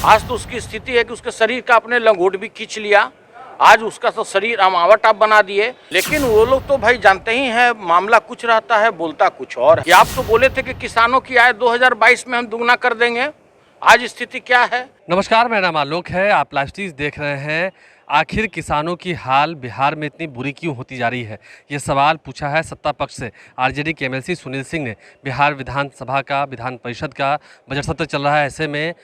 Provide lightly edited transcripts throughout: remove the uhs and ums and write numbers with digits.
आज तो उसकी स्थिति है कि उसके शरीर का अपने लंगोट भी खींच लिया। आज उसका तो शरीर अमावट आप बना दिए। लेकिन वो लोग तो भाई जानते ही हैं, मामला कुछ रहता है, बोलता कुछ और है। आप तो बोले थे कि किसानों की आय 2022 में हम दुगना कर देंगे, आज स्थिति क्या है? नमस्कार, मेरा नाम आलोक है। आप लाइव स्ट्रीम देख रहे हैं। आखिर किसानों की हाल बिहार में इतनी बुरी क्यों होती जा रही है, ये सवाल पूछा है सत्ता पक्ष से। आरजेडी के एमएलसी सुनील सिंह ने। बिहार विधानसभा का, विधान परिषद का बजट सत्र चल रहा है। ऐसे में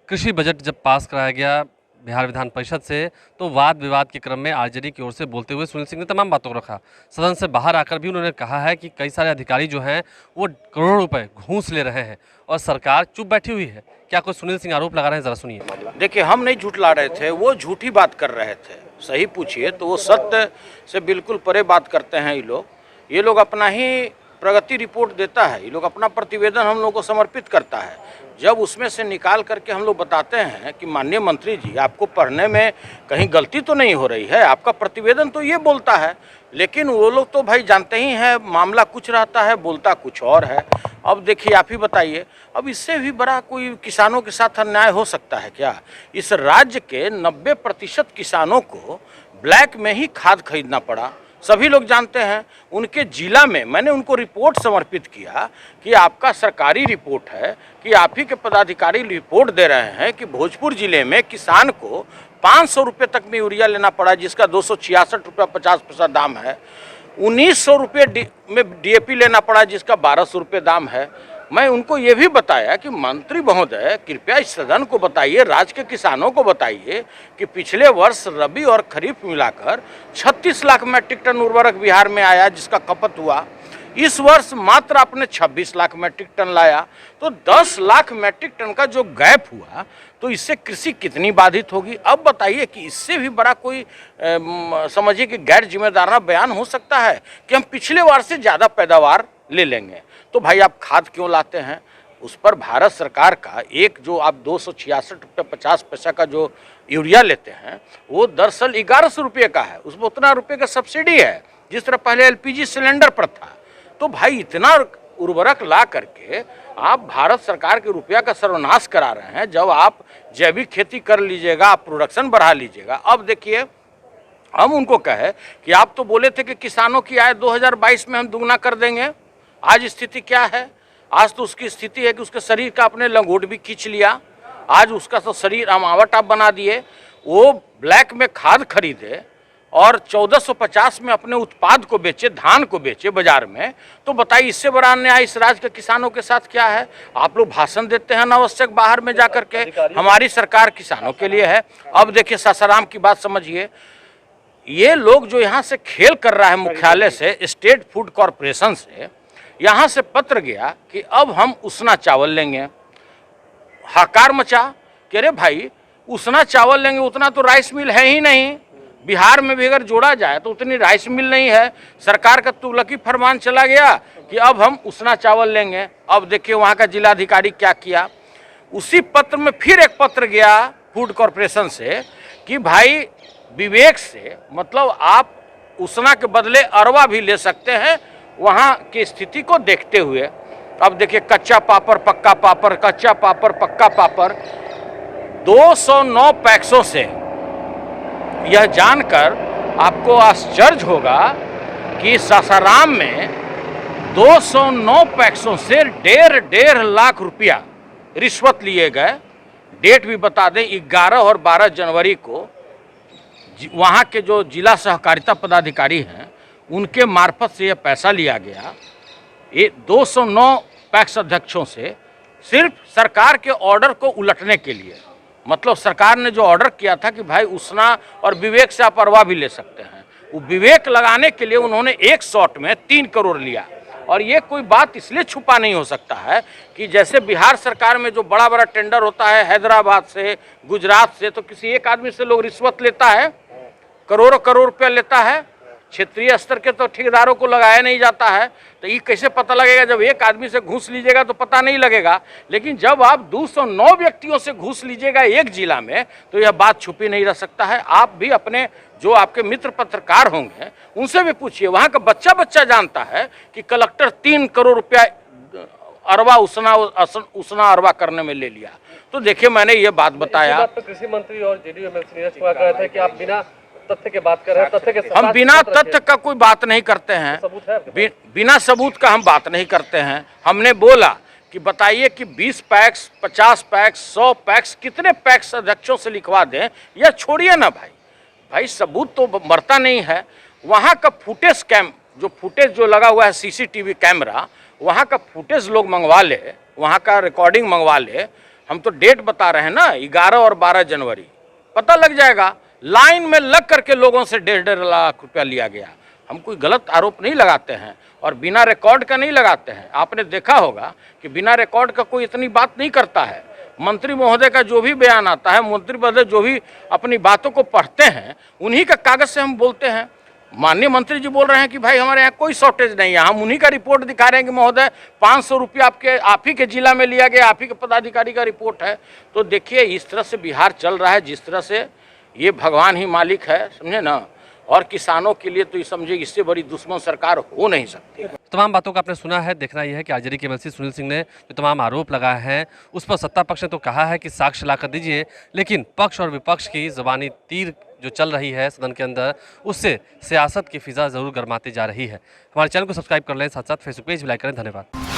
कृषि बजट जब पास कराया गया बिहार विधान परिषद से, तो वाद विवाद के क्रम में आरजेडी की ओर से बोलते हुए सुनील सिंह ने तमाम बातों को रखा। सदन से बाहर आकर भी उन्होंने कहा है कि कई सारे अधिकारी जो हैं वो करोड़ों रुपए घूस ले रहे हैं और सरकार चुप बैठी हुई है। क्या कोई सुनील सिंह आरोप लगा रहे हैं, जरा सुनिए। देखिए, हम नहीं झूठ ला रहे थे, वो झूठी बात कर रहे थे। सही पूछिए तो वो सत्य से बिल्कुल परे बात करते हैं ये लोग अपना ही प्रगति रिपोर्ट देता है, ये लोग अपना प्रतिवेदन हम लोगों को समर्पित करता है। जब उसमें से निकाल करके हम लोग बताते हैं कि माननीय मंत्री जी, आपको पढ़ने में कहीं गलती तो नहीं हो रही है, आपका प्रतिवेदन तो ये बोलता है। लेकिन वो लोग तो भाई जानते ही हैं, मामला कुछ रहता है, बोलता कुछ और है। अब देखिए, आप ही बताइए, अब इससे भी बड़ा कोई किसानों के साथ अन्याय हो सकता है क्या? इस राज्य के 90% किसानों को ब्लैक में ही खाद खरीदना पड़ा। सभी लोग जानते हैं, उनके जिला में मैंने उनको रिपोर्ट समर्पित किया कि आपका सरकारी रिपोर्ट है कि आप ही के पदाधिकारी रिपोर्ट दे रहे हैं कि भोजपुर जिले में किसान को 500 रुपये तक में यूरिया लेना पड़ा, जिसका 266 रुपये 50 पैसा दाम है। 1900 रुपये में डीएपी लेना पड़ा, जिसका 1200 रुपये दाम है। मैं उनको ये भी बताया कि मंत्री महोदय, कृपया इस सदन को बताइए, राज्य के किसानों को बताइए कि पिछले वर्ष रबी और खरीफ मिलाकर 36 लाख मैट्रिक टन उर्वरक बिहार में आया, जिसका खपत हुआ। इस वर्ष मात्र आपने 26 लाख मैट्रिक टन लाया, तो 10 लाख मैट्रिक टन का जो गैप हुआ, तो इससे कृषि कितनी बाधित होगी? अब बताइए कि इससे भी बड़ा कोई समझिए कि गैर जिम्मेदाराना बयान हो सकता है कि हम पिछले वर्ष से ज़्यादा पैदावार ले लेंगे। तो भाई आप खाद क्यों लाते हैं? उस पर भारत सरकार का एक जो आप 266 रुपये 50 पैसा का जो यूरिया लेते हैं, वो दरअसल 1100 रुपये का है। उसमें उतना रुपये का सब्सिडी है जिस तरह पहले एलपीजी सिलेंडर पर था। तो भाई इतना उर्वरक ला करके आप भारत सरकार के रुपया का सर्वनाश करा रहे हैं। जब आप जैविक खेती कर लीजिएगा, आप प्रोडक्शन बढ़ा लीजिएगा। अब देखिए, हम उनको कहे कि आप तो बोले थे कि किसानों की आय 2022 में हम दुगना कर देंगे, आज स्थिति क्या है? आज तो उसकी स्थिति है कि उसके शरीर का अपने लंगोट भी खींच लिया। आज उसका तो शरीर अमावट आप बना दिए। वो ब्लैक में खाद खरीदे और 1450 में अपने उत्पाद को बेचे, धान को बेचे बाजार में। तो बताइए, इससे बड़ा अन्याय इस राज्य के किसानों के साथ क्या है? आप लोग भाषण देते हैं अनावश्यक बाहर में जाकर के, हमारी सरकार किसानों के लिए है। अब देखिए, सासाराम की बात समझिए। ये लोग जो यहाँ से खेल कर रहा है, मुख्यालय से, स्टेट फूड कॉरपोरेशन से यहाँ से पत्र गया कि अब हम उसना चावल लेंगे। हाकार मचा कि अरे भाई, उसना चावल लेंगे, उतना तो राइस मिल है ही नहीं। बिहार में भी अगर जोड़ा जाए तो उतनी राइस मिल नहीं है। सरकार का तुगलकी फरमान चला गया कि अब हम उसना चावल लेंगे। अब देखिए वहाँ का जिलाधिकारी क्या किया। उसी पत्र में फिर एक पत्र गया फूड कॉरपोरेशन से कि भाई विवेक से, मतलब आप उसना के बदले अरवा भी ले सकते हैं वहाँ की स्थिति को देखते हुए। अब देखिए, कच्चा पापड़ पक्का पापड़, कच्चा पापड़ पक्का पापड़ 209 पैक्सों से, यह जानकर आपको आश्चर्य होगा कि सासाराम में 209 पैक्सों से 1.5 लाख रुपया रिश्वत लिए गए। डेट भी बता दें, 11 और 12 जनवरी को वहाँ के जो जिला सहकारिता पदाधिकारी हैं, उनके मार्फत से यह पैसा लिया गया। ये 209 पैक्स अध्यक्षों से सिर्फ सरकार के ऑर्डर को उलटने के लिए। मतलब सरकार ने जो ऑर्डर किया था कि भाई उसना और विवेक से आप अरवा भी ले सकते हैं, वो विवेक लगाने के लिए उन्होंने एक शॉट में 3 करोड़ लिया। और ये कोई बात इसलिए छुपा नहीं हो सकता है कि जैसे बिहार सरकार में जो बड़ा बड़ा टेंडर होता है हैदराबाद से, गुजरात से, तो किसी एक आदमी से लोग रिश्वत लेता है, करोड़ों करोड़ रुपया लेता है। क्षेत्रीय स्तर के तो ठेकेदारों को लगाया नहीं जाता है। तो ये कैसे पता लगेगा? जब एक आदमी से घूस लीजिएगा तो पता नहीं लगेगा, लेकिन जब आप 209 व्यक्तियों से घूस लीजिएगा एक जिला में, तो यह बात छुपी नहीं रह सकता है। आप भी अपने जो आपके मित्र पत्रकार होंगे उनसे भी पूछिए, वहाँ का बच्चा बच्चा जानता है कि कलेक्टर 3 करोड़ रुपया अरवा उसना अरवा करने में ले लिया। तो देखिए मैंने ये बात बताया। बात पे कृषि मंत्री और जेडीयू एमएलसी नीरज कुमार कह रहे थे कि आप बिना तथ्य के बात कर रहे हैं, तथ्य के हम बिना तथ्य का कोई बात नहीं करते हैं, सबूत है आपके पास? बिना सबूत का हम बात नहीं करते हैं। हमने बोला कि बताइए कि 20 पैक्स, 50 पैक्स, 100 पैक्स, कितने पैक्स अध्यक्षों से लिखवा दें, या छोड़िए ना भाई सबूत तो मरता नहीं है। वहाँ का फुटेज जो लगा हुआ है सीसीटीवी कैमरा, वहाँ का फुटेज लोग मंगवा ले, वहाँ का रिकॉर्डिंग मंगवा ले। हम तो डेट बता रहे हैं ना, 11 और 12 जनवरी, पता लग जाएगा। लाइन में लग करके लोगों से 1.5 लाख रुपया लिया गया। हम कोई गलत आरोप नहीं लगाते हैं और बिना रिकॉर्ड का नहीं लगाते हैं। आपने देखा होगा कि बिना रिकॉर्ड का कोई इतनी बात नहीं करता है। मंत्री महोदय का जो भी बयान आता है, मंत्री महोदय जो भी अपनी बातों को पढ़ते हैं, उन्हीं का कागज से हम बोलते हैं। माननीय मंत्री जी बोल रहे हैं कि भाई हमारे यहाँ कोई शॉर्टेज नहीं है, हम उन्हीं का रिपोर्ट दिखा रहे हैं कि महोदय 500 रुपया आप ही के जिला में लिया गया, आप ही के पदाधिकारी का रिपोर्ट है। तो देखिए इस तरह से बिहार चल रहा है, जिस तरह से ये भगवान ही मालिक है, समझे ना। और किसानों के लिए तो ये समझे इससे बड़ी दुश्मन सरकार हो नहीं सकती। तमाम बातों का आपने सुना है। देखना यह है कि आरजेडी के एमएलसी सुनील सिंह ने जो तमाम आरोप लगाए हैं उस पर सत्ता पक्ष ने तो कहा है कि साक्ष्य लाकर दीजिए, लेकिन पक्ष और विपक्ष की ज़बानी तीर जो चल रही है सदन के अंदर, उससे सियासत की फिजा ज़रूर गर्माती जा रही है। हमारे चैनल को सब्सक्राइब कर लें, साथ साथ फेसबुक पेज भी लाइक करें। धन्यवाद।